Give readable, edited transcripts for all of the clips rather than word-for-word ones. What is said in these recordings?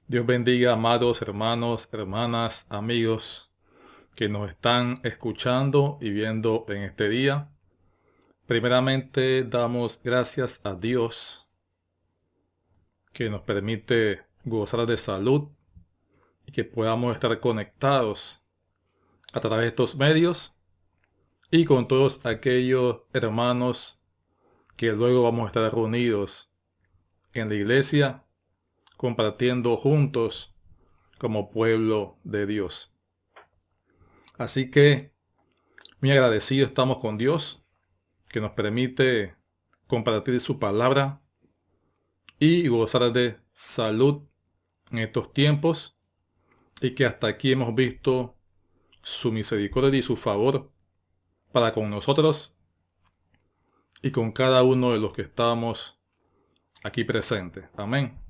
Dios bendiga, amados hermanos, hermanas, amigos que nos están escuchando y viendo en este día. Primeramente, damos gracias a Dios que nos permite gozar de salud y que podamos estar conectados a través de estos medios y con todos aquellos hermanos que luego vamos a estar reunidos en la iglesia compartiendo juntos como pueblo de Dios. Así que muy agradecidos estamos con Dios que nos permite compartir su palabra y gozar de salud en estos tiempos y que hasta aquí hemos visto su misericordia y su favor para con nosotros y con cada uno de los que estamos aquí presentes. Amén.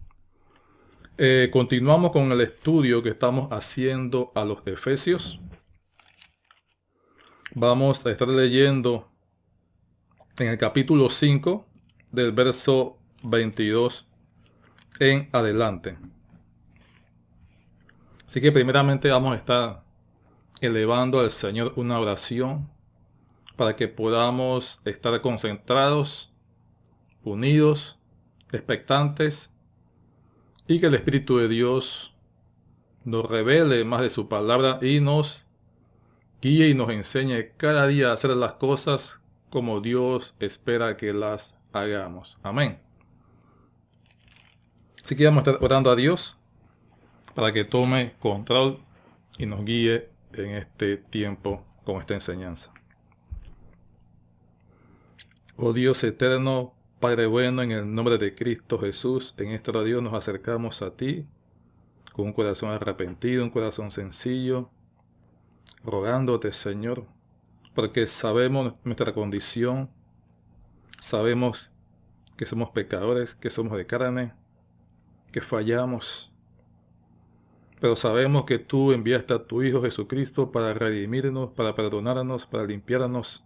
Continuamos con el estudio que estamos haciendo a los Efesios. Vamos a estar leyendo en el capítulo 5 del verso 22 en adelante. Así que primeramente vamos a estar elevando al Señor una oración para que podamos estar concentrados, unidos, expectantes y que el Espíritu de Dios nos revele más de su palabra y nos guíe y nos enseñe cada día a hacer las cosas como Dios espera que las hagamos. Amén. Así que vamos a estar orando a Dios para que tome control y nos guíe en este tiempo con esta enseñanza. Oh Dios eterno, Padre bueno, en el nombre de Cristo Jesús, en esta hora, Dios, nos acercamos a ti con un corazón arrepentido, un corazón sencillo, rogándote, Señor, porque sabemos nuestra condición, sabemos que somos pecadores, que somos de carne, que fallamos, pero sabemos que tú enviaste a tu Hijo Jesucristo para redimirnos, para perdonarnos, para limpiarnos,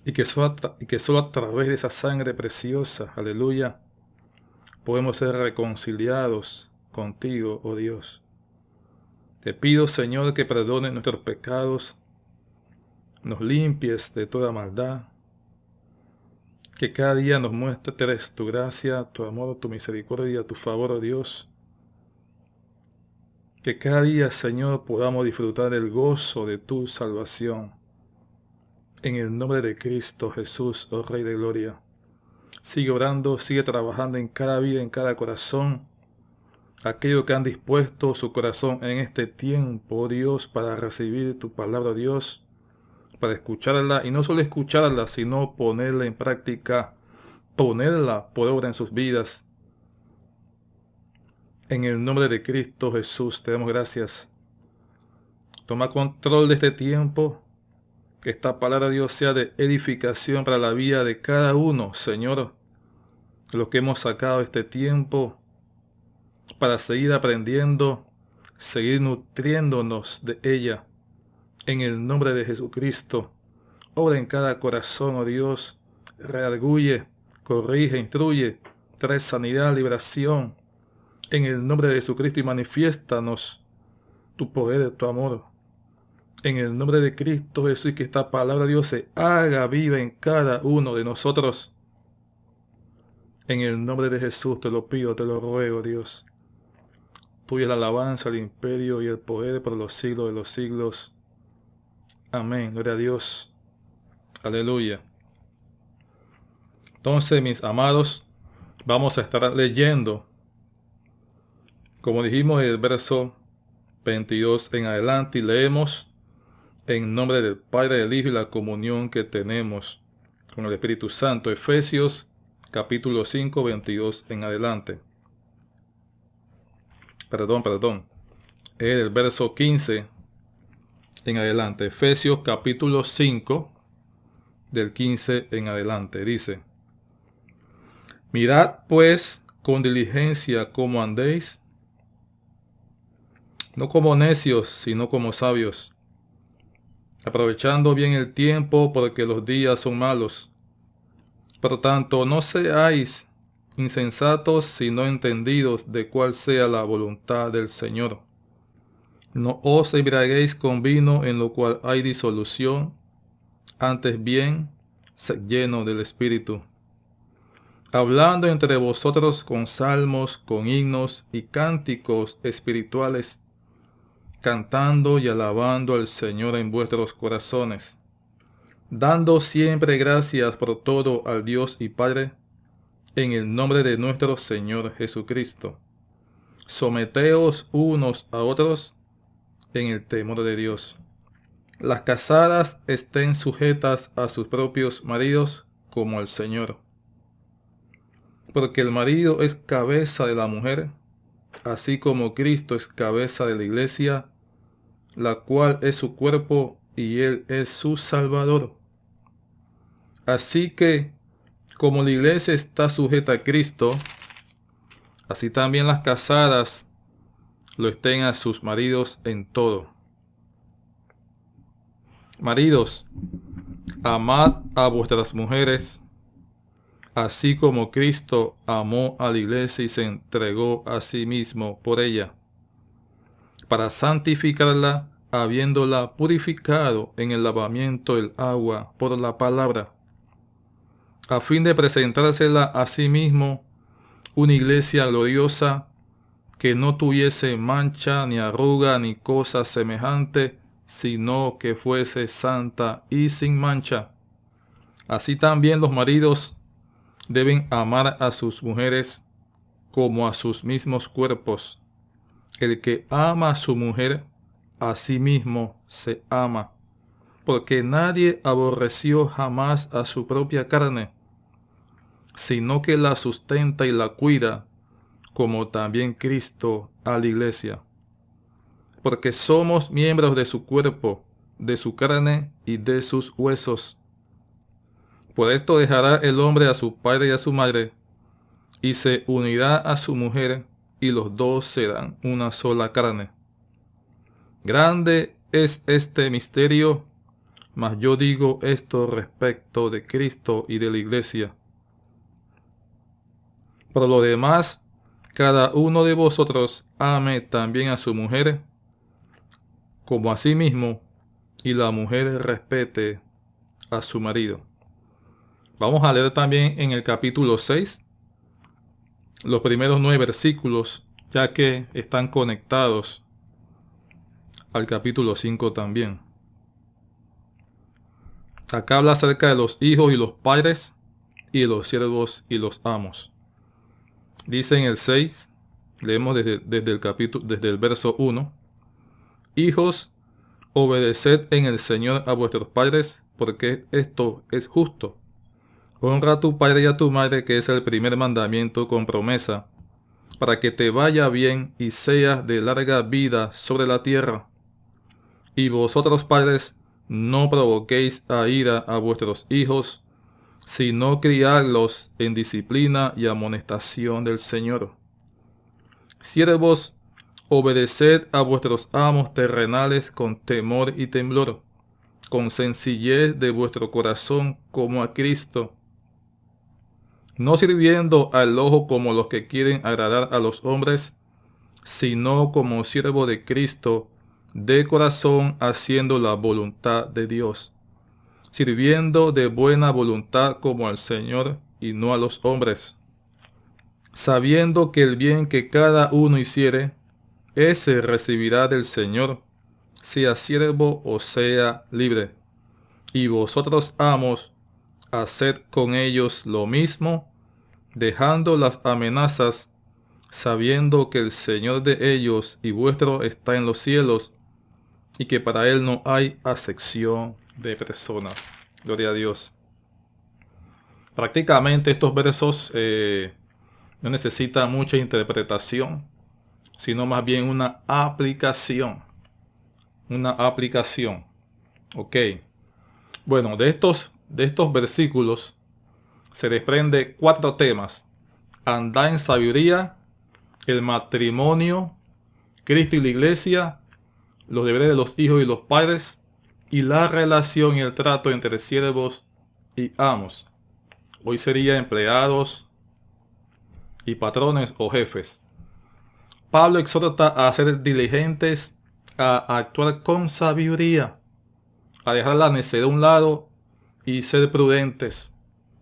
y que solo a través de esa sangre preciosa, aleluya, podemos ser reconciliados contigo, oh Dios. Te pido, Señor, que perdones nuestros pecados, nos limpies de toda maldad, que cada día nos muestres tu gracia, tu amor, tu misericordia, tu favor, oh Dios. Que cada día, Señor, podamos disfrutar del gozo de tu salvación. En el nombre de Cristo Jesús, oh Rey de Gloria. Sigue orando, sigue trabajando en cada vida, en cada corazón. Aquellos que han dispuesto su corazón en este tiempo, oh Dios, para recibir tu palabra, Dios, para escucharla, y no solo escucharla, sino ponerla en práctica, ponerla por obra en sus vidas. En el nombre de Cristo Jesús, te damos gracias. Toma control de este tiempo, que esta palabra, Dios, sea de edificación para la vida de cada uno, Señor, lo que hemos sacado este tiempo, para seguir aprendiendo, seguir nutriéndonos de ella. En el nombre de Jesucristo, obra en cada corazón, oh Dios, redarguye, corrige, instruye, trae sanidad, liberación. En el nombre de Jesucristo y manifiéstanos tu poder, tu amor. En el nombre de Cristo Jesús, y que esta palabra, Dios, se haga viva en cada uno de nosotros. En el nombre de Jesús te lo pido, te lo ruego, Dios. Tuya es la alabanza, el imperio y el poder por los siglos de los siglos. Amén. Gloria a Dios. Aleluya. Entonces, mis amados, vamos a estar leyendo, como dijimos, el verso 22 en adelante, y leemos en nombre del Padre, del Hijo y la comunión que tenemos con el Espíritu Santo. Efesios capítulo 5, 22 en adelante. Perdón. El verso 15 en adelante. Efesios capítulo 5, del 15 en adelante. Dice: Mirad pues con diligencia cómo andéis, no como necios, sino como sabios, aprovechando bien el tiempo, porque los días son malos. Por tanto, no seáis insensatos si no entendidos de cuál sea la voluntad del Señor. No os embriaguéis con vino en lo cual hay disolución, antes bien, sed lleno del Espíritu, hablando entre vosotros con salmos, con himnos y cánticos espirituales, cantando y alabando al Señor en vuestros corazones, dando siempre gracias por todo al Dios y Padre, en el nombre de nuestro Señor Jesucristo. Someteos unos a otros en el temor de Dios. Las casadas estén sujetas a sus propios maridos como al Señor. Porque el marido es cabeza de la mujer, así como Cristo es cabeza de la iglesia, la cual es su cuerpo y Él es su Salvador. Así que, como la iglesia está sujeta a Cristo, así también las casadas lo estén a sus maridos en todo. Maridos, amad a vuestras mujeres, así como Cristo amó a la iglesia y se entregó a sí mismo por ella, para santificarla, habiéndola purificado en el lavamiento del agua por la palabra, a fin de presentársela a sí mismo una iglesia gloriosa, que no tuviese mancha, ni arruga, ni cosa semejante, sino que fuese santa y sin mancha. Así también los maridos deben amar a sus mujeres como a sus mismos cuerpos. El que ama a su mujer, a sí mismo se ama, porque nadie aborreció jamás a su propia carne, sino que la sustenta y la cuida, como también Cristo a la iglesia. Porque somos miembros de su cuerpo, de su carne y de sus huesos. Por esto dejará el hombre a su padre y a su madre, y se unirá a su mujer, y los dos serán una sola carne. Grande es este misterio, mas yo digo esto respecto de Cristo y de la iglesia. Por lo demás, cada uno de vosotros ame también a su mujer como a sí mismo, y la mujer respete a su marido. Vamos a leer también en el capítulo 6 los primeros 9 versículos, ya que están conectados al capítulo 5 también. Acá habla acerca de los hijos y los padres, y los siervos y los amos. Dice en el 6, leemos desde el verso 1, hijos, obedeced en el Señor a vuestros padres, porque esto es justo. Honra a tu padre y a tu madre, que es el primer mandamiento con promesa, para que te vaya bien y seas de larga vida sobre la tierra. Y vosotros, padres, no provoquéis a ira a vuestros hijos, sino criadlos en disciplina y amonestación del Señor. Siervos, obedeced a vuestros amos terrenales con temor y temblor, con sencillez de vuestro corazón como a Cristo, no sirviendo al ojo como los que quieren agradar a los hombres, sino como siervo de Cristo, de corazón haciendo la voluntad de Dios, sirviendo de buena voluntad como al Señor y no a los hombres, sabiendo que el bien que cada uno hiciere, ese recibirá del Señor, sea siervo o sea libre. Y vosotros, amos, haced con ellos lo mismo, dejando las amenazas, sabiendo que el Señor de ellos y vuestro está en los cielos, y que para Él no hay acepción de personas. Gloria a Dios. Prácticamente estos versos no necesitan mucha interpretación, sino más bien una aplicación. Una aplicación. Ok. Bueno, de estos versículos se desprende 4 temas: andar en sabiduría, el matrimonio, Cristo y la iglesia, los deberes de los hijos y los padres, y la relación y el trato entre siervos y amos. Hoy sería empleados, y patrones o jefes. Pablo exhorta a ser diligentes, a actuar con sabiduría, a dejar la necedad a un lado y ser prudentes.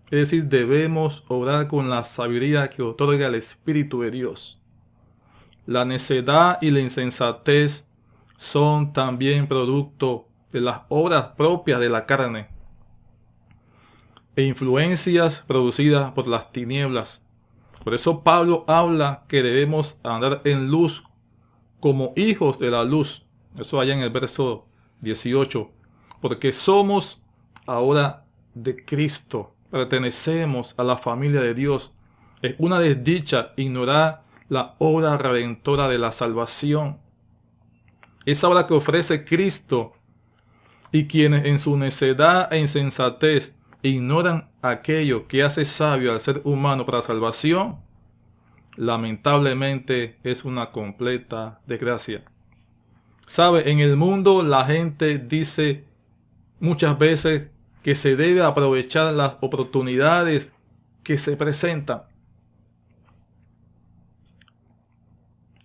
Es decir, debemos obrar con la sabiduría que otorga el Espíritu de Dios. La necedad y la insensatez son también producto de las obras propias de la carne e influencias producidas por las tinieblas. Por eso Pablo habla que debemos andar en luz como hijos de la luz. Eso allá en el verso 18. Porque somos ahora de Cristo. Pertenecemos a la familia de Dios. Es una desdicha ignorar la obra redentora de la salvación. Esa obra que ofrece Cristo, y quienes en su necedad e insensatez ignoran aquello que hace sabio al ser humano para salvación, lamentablemente es una completa desgracia. ¿Sabe? En el mundo la gente dice muchas veces que se debe aprovechar las oportunidades que se presentan.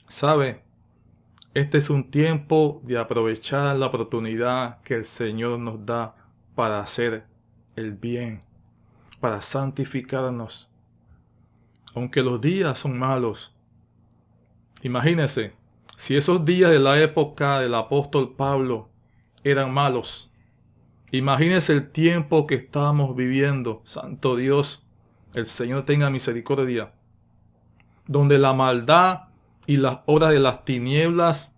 ¿Sabe? Este es un tiempo de aprovechar la oportunidad que el Señor nos da para hacer el bien, para santificarnos. Aunque los días son malos. Imagínense, si esos días de la época del apóstol Pablo eran malos, imagínense el tiempo que estamos viviendo. Santo Dios, el Señor tenga misericordia. Donde la maldad y las obras de las tinieblas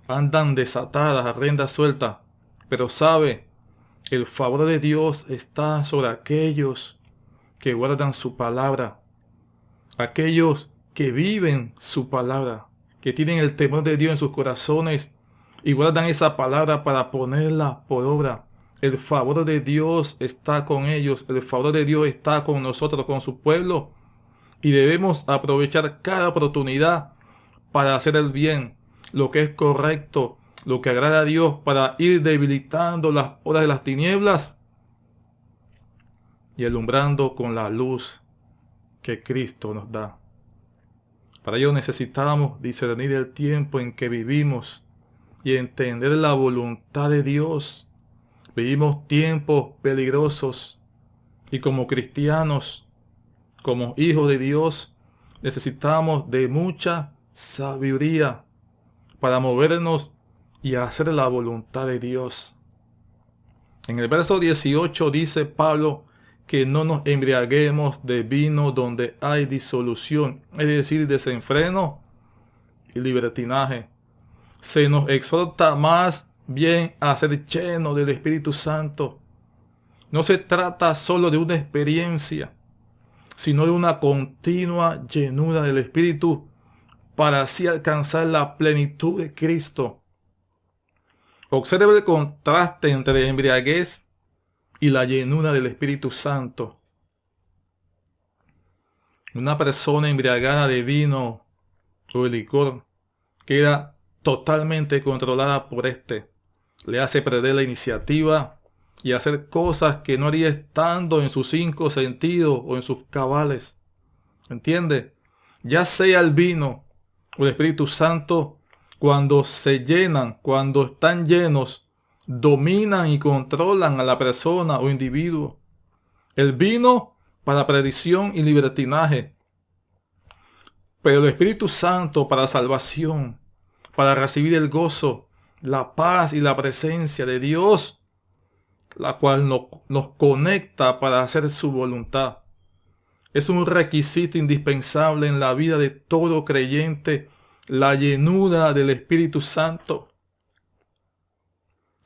andan desatadas a rienda suelta. Pero sabe, el favor de Dios está sobre aquellos que guardan su palabra. Aquellos que viven su palabra, que tienen el temor de Dios en sus corazones y guardan esa palabra para ponerla por obra. El favor de Dios está con ellos, el favor de Dios está con nosotros, con su pueblo, y debemos aprovechar cada oportunidad para hacer el bien, lo que es correcto, lo que agrada a Dios, para ir debilitando las obras de las tinieblas y alumbrando con la luz que Cristo nos da. Para ello necesitamos discernir el tiempo en que vivimos y entender la voluntad de Dios. Vivimos tiempos peligrosos y como cristianos, como hijos de Dios, necesitamos de mucha sabiduría para movernos y hacer la voluntad de Dios. En el verso 18 dice Pablo que no nos embriaguemos de vino donde hay disolución, es decir, desenfreno y libertinaje. Se nos exhorta más bien a ser llenos del Espíritu Santo. No se trata solo de una experiencia, sino de una continua llenura del Espíritu para así alcanzar la plenitud de Cristo. Observe el contraste entre embriaguez y la llenura del Espíritu Santo. Una persona embriagada de vino o de licor queda totalmente controlada por este. Le hace perder la iniciativa y hacer cosas que no haría estando en sus 5 sentidos o en sus cabales. ¿Entiende? Ya sea el vino o el Espíritu Santo, cuando se llenan, cuando están llenos, dominan y controlan a la persona o individuo. El vino para perdición y libertinaje, pero el Espíritu Santo para salvación, para recibir el gozo, la paz y la presencia de Dios, la cual nos conecta para hacer su voluntad. Es un requisito indispensable en la vida de todo creyente, la llenura del Espíritu Santo.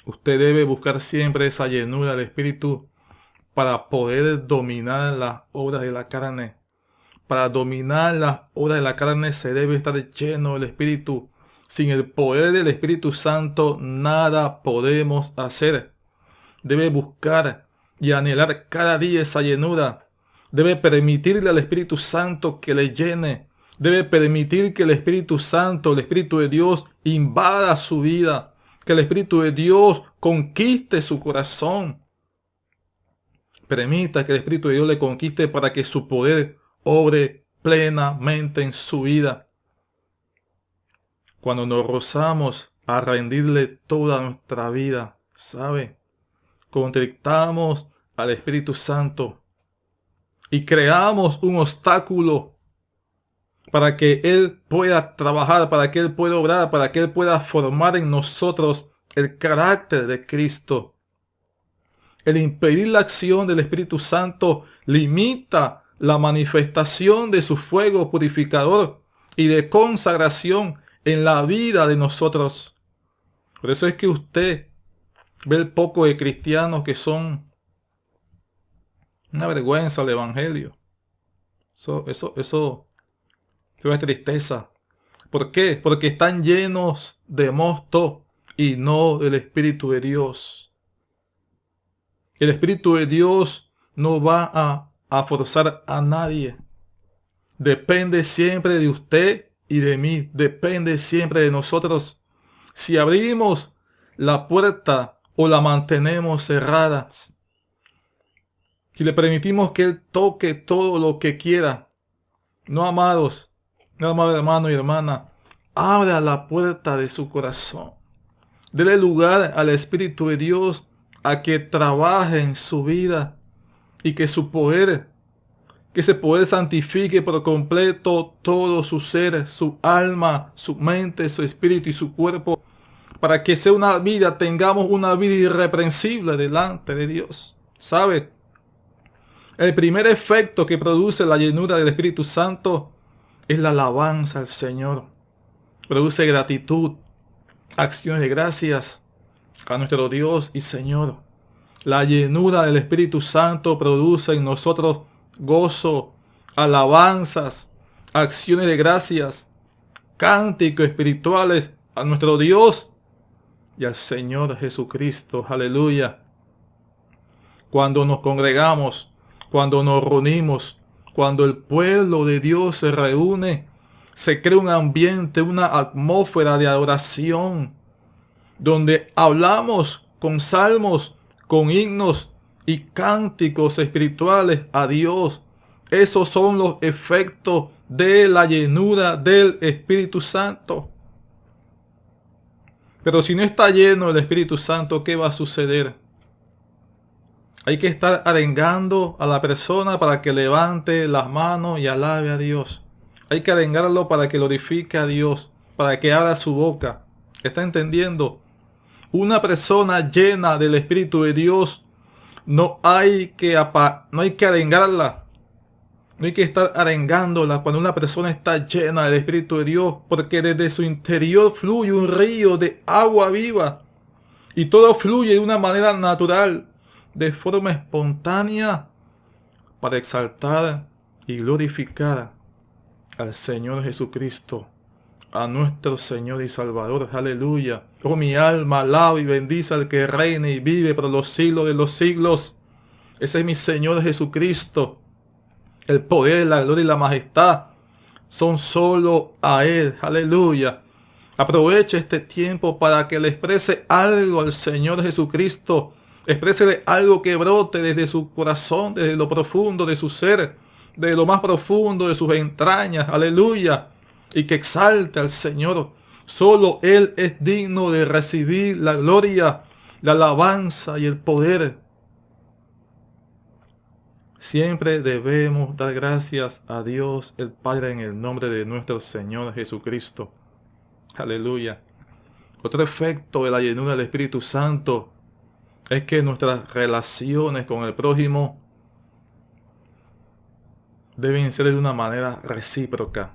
Usted debe buscar siempre esa llenura del Espíritu para poder dominar las obras de la carne. Para dominar las obras de la carne se debe estar lleno del Espíritu. Sin el poder del Espíritu Santo nada podemos hacer. Debe buscar y anhelar cada día esa llenura. Debe permitirle al Espíritu Santo que le llene. Debe permitir que el Espíritu Santo, el Espíritu de Dios, invada su vida. Que el Espíritu de Dios conquiste su corazón. Permita que el Espíritu de Dios le conquiste para que su poder obre plenamente en su vida. Cuando nos rozamos a rendirle toda nuestra vida, ¿sabe? Contrictamos al Espíritu Santo y creamos un obstáculo para que Él pueda trabajar, para que Él pueda obrar, para que Él pueda formar en nosotros el carácter de Cristo. El impedir la acción del Espíritu Santo limita la manifestación de su fuego purificador y de consagración en la vida de nosotros. Por eso es que usted ve el poco de cristianos que son una vergüenza al Evangelio. Eso es tristeza. ¿Por qué? Porque están llenos de mosto y no del Espíritu de Dios. El Espíritu de Dios no va a forzar a nadie. Depende siempre de usted y de mí. Depende siempre de nosotros. Si abrimos la puerta o la mantenemos cerrada, si le permitimos que Él toque todo lo que quiera, no amados, no amado hermano y hermana, abra la puerta de su corazón. Dele lugar al Espíritu de Dios a que trabaje en su vida y que ese poder santifique por completo todo su ser, su alma, su mente, su espíritu y su cuerpo, para que tengamos una vida irreprensible delante de Dios. ¿Sabe? El primer efecto que produce la llenura del Espíritu Santo es la alabanza al Señor. Produce gratitud, acciones de gracias a nuestro Dios y Señor. La llenura del Espíritu Santo produce en nosotros gozo, alabanzas, acciones de gracias, cánticos espirituales a nuestro Dios y al Señor Jesucristo. Aleluya. Cuando nos congregamos, cuando nos reunimos, cuando el pueblo de Dios se reúne, se crea un ambiente, una atmósfera de adoración, donde hablamos con salmos, con himnos y cánticos espirituales a Dios. Esos son los efectos de la llenura del Espíritu Santo. Pero si no está lleno el Espíritu Santo, ¿qué va a suceder? Hay que estar arengando a la persona para que levante las manos y alabe a Dios. Hay que arengarlo para que glorifique a Dios, para que abra su boca. ¿Está entendiendo? Una persona llena del Espíritu de Dios, no hay que arengarla. No hay que estar arengándola cuando una persona está llena del Espíritu de Dios, porque desde su interior fluye un río de agua viva. Y todo fluye de una manera natural, de forma espontánea, para exaltar y glorificar al Señor Jesucristo, a nuestro Señor y Salvador. Aleluya. Oh, mi alma alaba y bendice al que reina y vive por los siglos de los siglos. Ese es mi Señor Jesucristo. El poder, la gloria y la majestad son solo a Él. Aleluya. Aproveche este tiempo para que le exprese algo al Señor Jesucristo. Exprésele algo que brote desde su corazón, desde lo profundo de su ser, desde lo más profundo de sus entrañas. Aleluya. Y que exalte al Señor. Solo Él es digno de recibir la gloria, la alabanza y el poder. Siempre debemos dar gracias a Dios el Padre en el nombre de nuestro Señor Jesucristo. Aleluya. Otro efecto de la llenura del Espíritu Santo es que nuestras relaciones con el prójimo deben ser de una manera recíproca.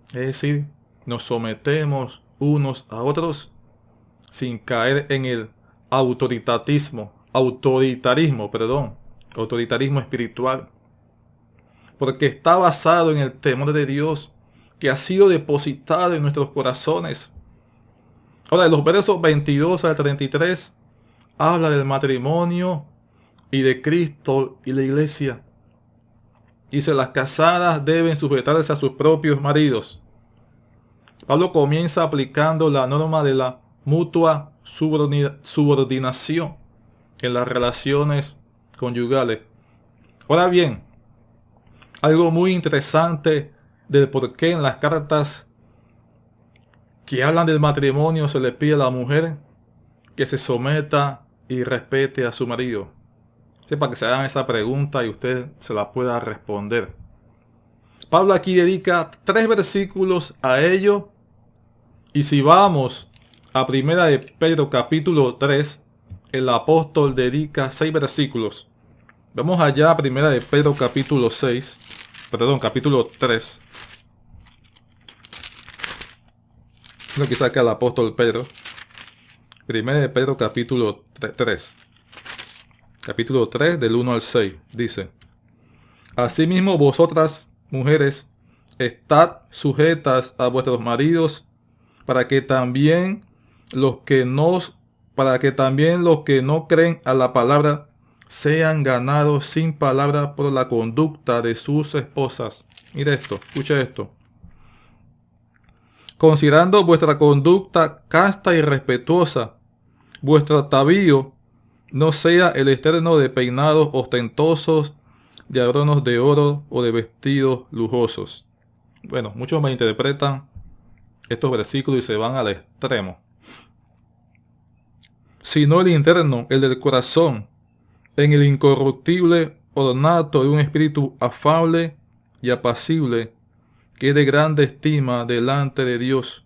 Es decir, nos sometemos unos a otros sin caer en el autoritarismo espiritual. Porque está basado en el temor de Dios que ha sido depositado en nuestros corazones. Ahora, en los versos 22 al 33 habla del matrimonio y de Cristo y la iglesia. Dice, las casadas deben sujetarse a sus propios maridos. Pablo comienza aplicando la norma de la mutua subordinación en las relaciones conyugales. Ahora bien, algo muy interesante del por qué en las cartas que hablan del matrimonio se le pide a la mujer que se someta y respete a su marido. Sí, para que se hagan esa pregunta y usted se la pueda responder. Pablo aquí dedica 3 versículos a ello. Y si vamos a Primera de Pedro capítulo 3, el apóstol dedica 6 versículos. Vamos allá a Primera de Pedro capítulo 3. Lo que saca el apóstol Pedro. Primera de Pedro capítulo 3. Capítulo 3 del 1 al 6. Dice: Asimismo vosotras, mujeres, estad sujetas a vuestros maridos, para que también los que no creen a la palabra sean ganados sin palabra por la conducta de sus esposas. Mira esto, escucha esto. Considerando vuestra conducta casta y respetuosa, vuestro atavío no sea el externo de peinados ostentosos, de adornos de oro o de vestidos lujosos. Bueno, muchos malinterpretan estos versículos y se van al extremo. Sino el interno, el del corazón, en el incorruptible ornato de un espíritu afable y apacible, que es de grande estima delante de Dios.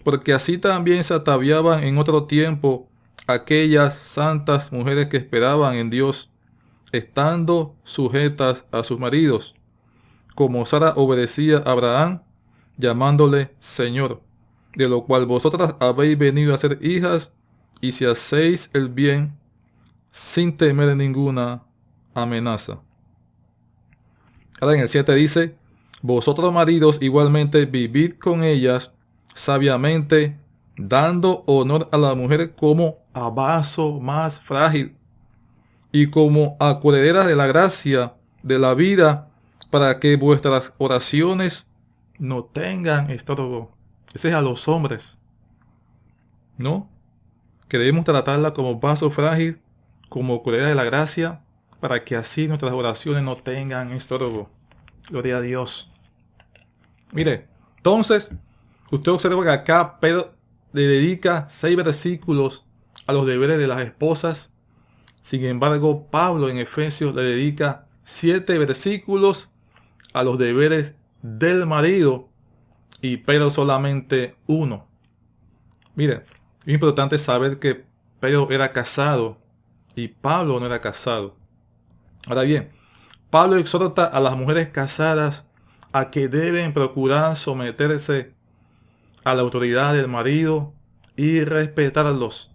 Porque así también se ataviaban en otro tiempo aquellas santas mujeres que esperaban en Dios, estando sujetas a sus maridos, como Sara obedecía a Abraham, llamándole Señor, de lo cual vosotras habéis venido a ser hijas, y si hacéis el bien, sin temer ninguna amenaza. Ahora en el 7 dice: Vosotros maridos igualmente vivid con ellas sabiamente, dando honor a la mujer como a vaso más frágil y como acuerderas de la gracia de la vida, para que vuestras oraciones no tengan estorbo. Ese es a los hombres, ¿no? Que debemos tratarla como vaso frágil, como acuerderas de la gracia, para que así nuestras oraciones no tengan estorbo. Gloria a Dios. Mire, entonces, usted observa que acá Pedro le dedica 6 versículos a los deberes de las esposas. Sin embargo, Pablo en Efesios le dedica 7 versículos a los deberes del marido y Pedro solamente 1. Mire, es importante saber que Pedro era casado y Pablo no era casado. Ahora bien, Pablo exhorta a las mujeres casadas a que deben procurar someterse a la autoridad del marido y respetarlos,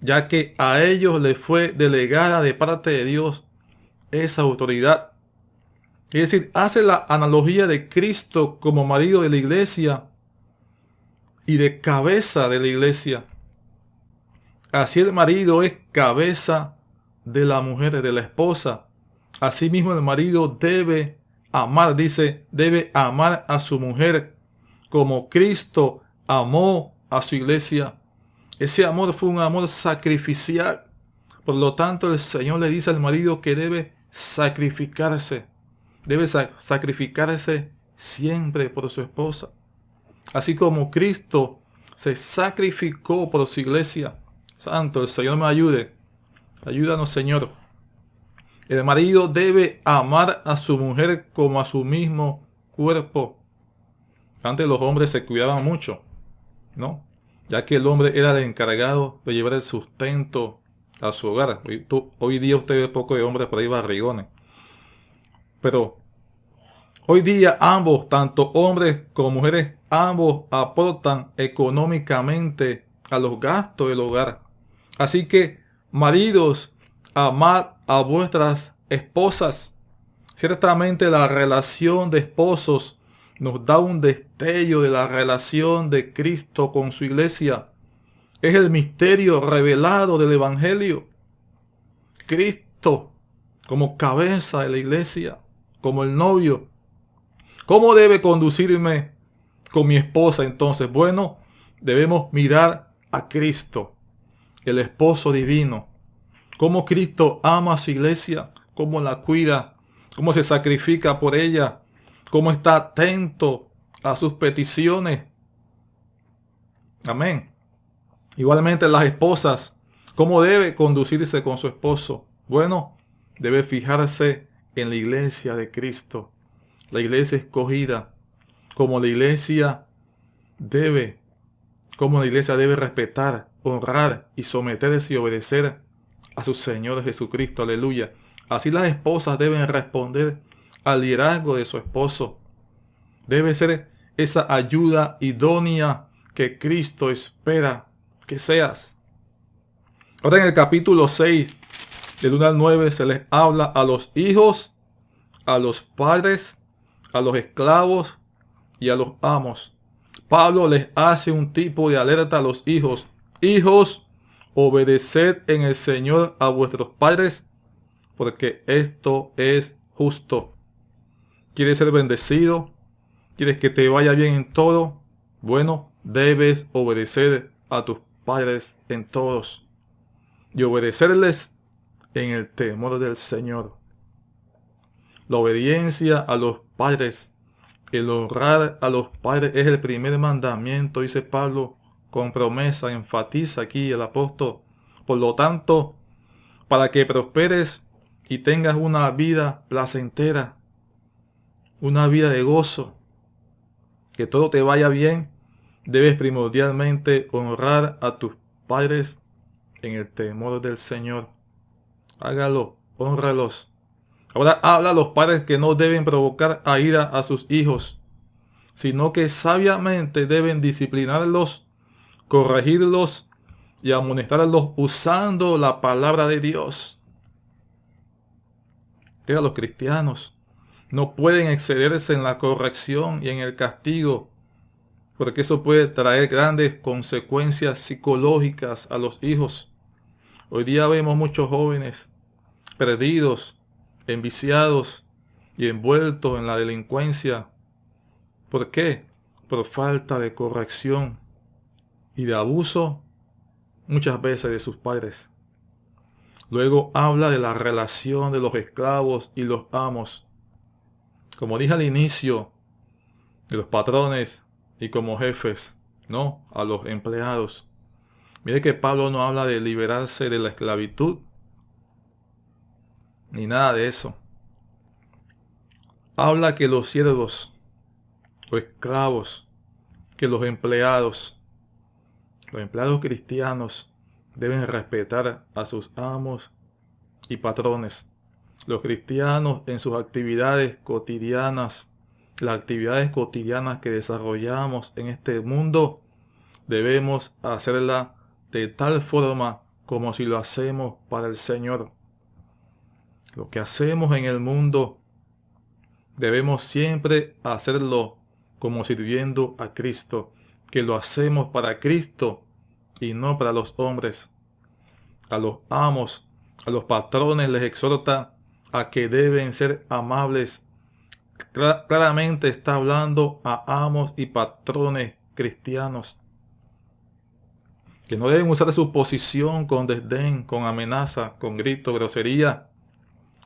ya que a ellos les fue delegada de parte de Dios esa autoridad. Es decir, hace la analogía de Cristo como marido de la iglesia y de cabeza de la iglesia. Así el marido es cabeza de la mujer, de la esposa. Asimismo el marido debe amar, dice, debe amar a su mujer como Cristo amó a su iglesia. Ese amor fue un amor sacrificial. Por lo tanto, el Señor le dice al marido que debe sacrificarse. Debe sacrificarse siempre por su esposa. Así como Cristo se sacrificó por su iglesia. Santo, el Señor me ayude. Ayúdanos, Señor. El marido debe amar a su mujer como a su mismo cuerpo. Antes los hombres se cuidaban mucho, ¿no? Ya que el hombre era el encargado de llevar el sustento a su hogar. Hoy día usted ve poco de hombres por ahí barrigones. Pero hoy día ambos, tanto hombres como mujeres, ambos aportan económicamente a los gastos del hogar. Así que, maridos, amad a vuestras esposas. Ciertamente la relación de esposos nos da un destello de la relación de Cristo con su iglesia. Es el misterio revelado del Evangelio. Cristo como cabeza de la iglesia, como el novio. ¿Cómo debe conducirme con mi esposa entonces? Bueno, debemos mirar a Cristo, el esposo divino. Cómo Cristo ama a su iglesia, cómo la cuida, cómo se sacrifica por ella, cómo está atento a sus peticiones. Amén. Igualmente las esposas, cómo debe conducirse con su esposo. Bueno, debe fijarse en la iglesia de Cristo, la iglesia escogida, como la iglesia debe, como la iglesia debe respetar, honrar y someterse y obedecer a su Señor Jesucristo. Aleluya. Así las esposas deben responder al liderazgo de su esposo. Debe ser esa ayuda idónea que Cristo espera que seas. Ahora en el capítulo 6, del 1 al 9, se les habla a los hijos, a los padres, a los esclavos y a los amos. Pablo les hace un tipo de alerta a los hijos. Hijos, obedeced en el Señor a vuestros padres, porque esto es justo. ¿Quieres ser bendecido? ¿Quieres que te vaya bien en todo? Bueno, debes obedecer a tus padres en todos y obedecerles en el temor del Señor. La obediencia a los padres, el honrar a los padres es el primer mandamiento, dice Pablo con promesa, enfatiza aquí el apóstol. Por lo tanto, para que prosperes y tengas una vida placentera, una vida de gozo, que todo te vaya bien, debes primordialmente honrar a tus padres en el temor del Señor. Hágalo, hónralos. Ahora habla a los padres que no deben provocar a ira a sus hijos, sino que sabiamente deben disciplinarlos, corregirlos y amonestarlos usando la palabra de Dios. Que los cristianos no pueden excederse en la corrección y en el castigo, porque eso puede traer grandes consecuencias psicológicas a los hijos. Hoy día vemos muchos jóvenes perdidos, enviciados y envueltos en la delincuencia. ¿Por qué? Por falta de corrección y de abuso muchas veces de sus padres. Luego habla de la relación de los esclavos y los amos. Como dije al inicio, de los patrones y como jefes, ¿no? A los empleados. Mire que Pablo no habla de liberarse de la esclavitud, ni nada de eso. Habla que los siervos o esclavos, que los empleados cristianos deben respetar a sus amos y patrones. Los cristianos en sus actividades cotidianas, las actividades cotidianas que desarrollamos en este mundo, debemos hacerla de tal forma como si lo hacemos para el Señor. Lo que hacemos en el mundo debemos siempre hacerlo como sirviendo a Cristo, que lo hacemos para Cristo y no para los hombres. A los amos, a los patrones les exhorta a que deben ser amables. Claramente está hablando a amos y patrones cristianos, que no deben usar su posición con desdén, con amenaza, con grito, grosería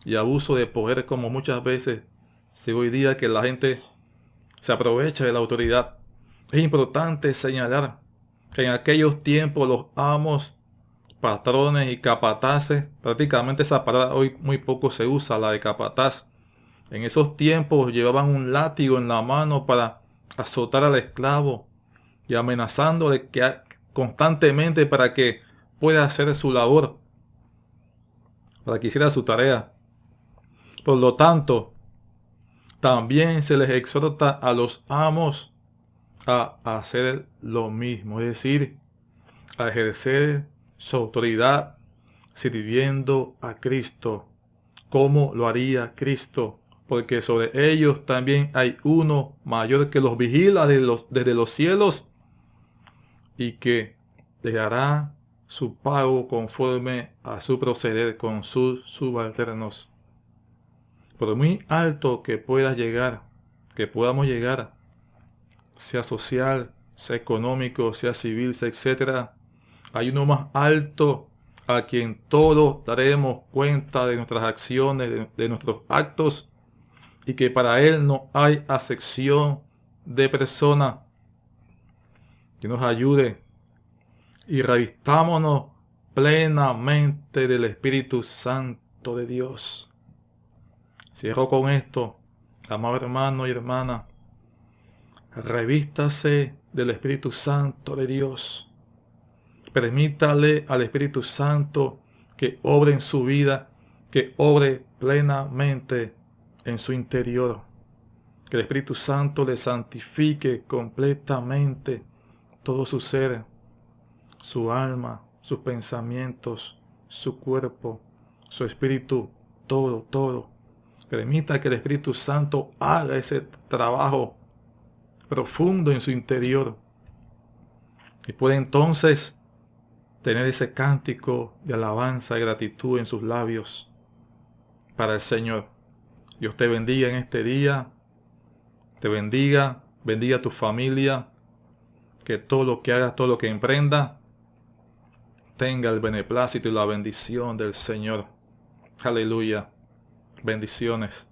y abuso de poder, como muchas veces se ve hoy día que la gente se aprovecha de la autoridad. Es importante señalar que en aquellos tiempos los amos, patrones y capataces, prácticamente esa palabra hoy muy poco se usa, la de capataz. En esos tiempos llevaban un látigo en la mano para azotar al esclavo y amenazándole constantemente para que pueda hacer su labor, para que hiciera su tarea. Por lo tanto, también se les exhorta a los amos a hacer lo mismo, es decir, a ejercer su autoridad sirviendo a Cristo, como lo haría Cristo, porque sobre ellos también hay uno mayor que los vigila desde los cielos y que les dará su pago conforme a su proceder con sus subalternos. Por muy alto que puedas llegar, que podamos llegar, sea social, sea económico, sea civil, sea etcétera, hay uno más alto a quien todos daremos cuenta de nuestras acciones, de nuestros actos, y que para Él no hay acepción de persona. Que nos ayude y revistámonos plenamente del Espíritu Santo de Dios. Cierro con esto, amado hermano y hermana. Revístase del Espíritu Santo de Dios. Permítale al Espíritu Santo que obre en su vida, que obre plenamente en su interior. Que el Espíritu Santo le santifique completamente todo su ser, su alma, sus pensamientos, su cuerpo, su espíritu, todo. Permita que el Espíritu Santo haga ese trabajo profundo en su interior y puede entonces tener ese cántico de alabanza y gratitud en sus labios para el Señor. Dios te bendiga en este día, te bendiga a tu familia, que todo lo que hagas, todo lo que emprenda, tenga el beneplácito y la bendición del Señor. Aleluya. Bendiciones.